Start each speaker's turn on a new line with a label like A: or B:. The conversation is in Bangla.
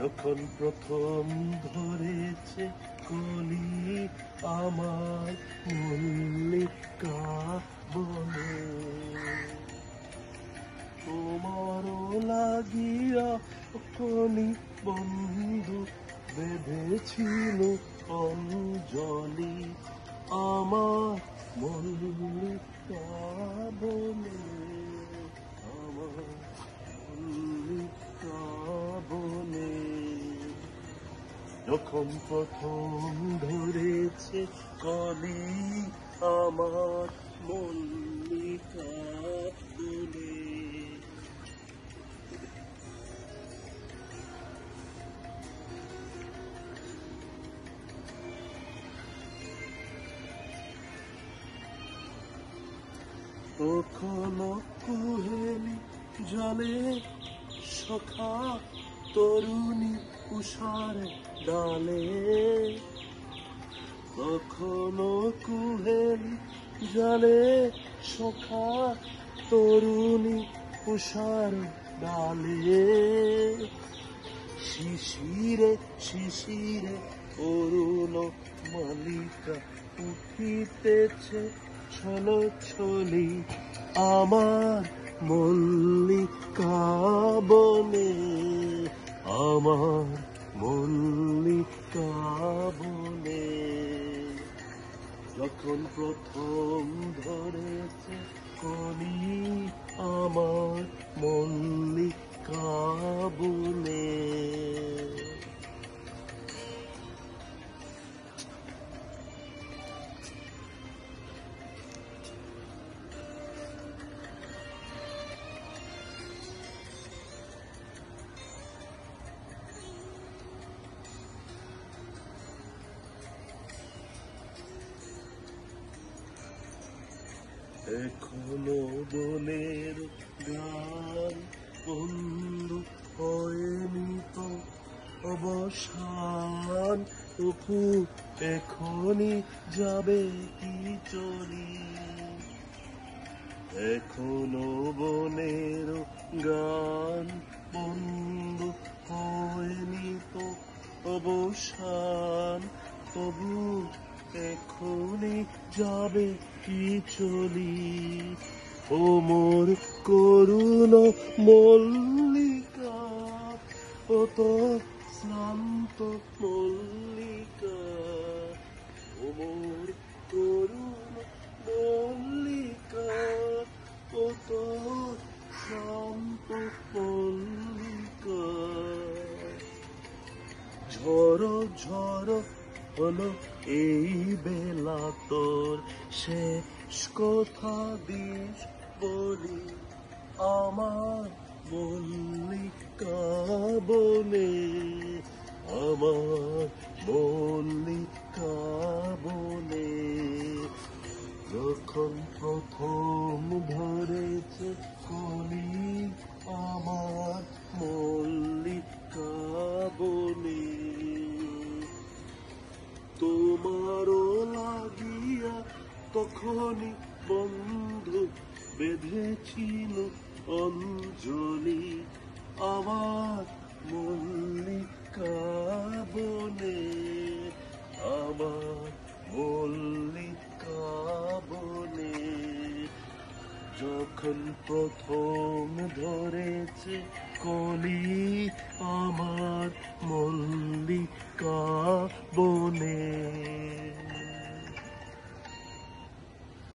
A: যখন প্রথম ধরেছে কলি আমার মল্লিকা বনে, তোমারও লাগিয়া কলি বন্ধু বেঁধেছিল অঞ্জলি আমার মল্লিকা বনে, আমার মল্লিকা বনে। যখন প্রথম ধরেছে কলি আমার মল্লিকা বনে, তখনো কুহেলি জলে সখা তরুণী উষার ডালে, তখনো কুহেলি জলে সখা তরুণী উষার ডালে, শিশিরে শিশিরে অরুণ মালিকা উঠিতেছে ছলো ছলি আমার মল্লিকা বনে, আমার মল্লিকা বনে। যখন প্রথম ধরেছে কলি আমার মল্লিকা বনে। এখনো বনের গান বন্ধু হয়নি তো অবসান, তবু এখনই যাবে কি চলি, এখনো বনের গান বন্ধু হয়নি তো অবসান, তবু এখনই যাবে কি চলি, ও মোর করুণ মল্লিকা, ও তো শ্রান্ত মল্লিকা, ও মোর করুণ মল্লিকা, ও তো শ্রান্ত মল্লিকা। ঝড়ো ঝড়ো হলো এই বেলা তোর শেষ কথা দিস বলি আমার মল্লিকা বনে, আমার মল্লিকা বনে। যখন প্রথম ধরেছে কলি আমার মল্লিকা বনে, তোমারও লাগিয়া তখনই বন্ধু বেঁধেছিল অঞ্জলি আমার মল্লিকা বনে, আমার মল্লিকা বনে। যখন প্রথম ধরেছে কলি আমার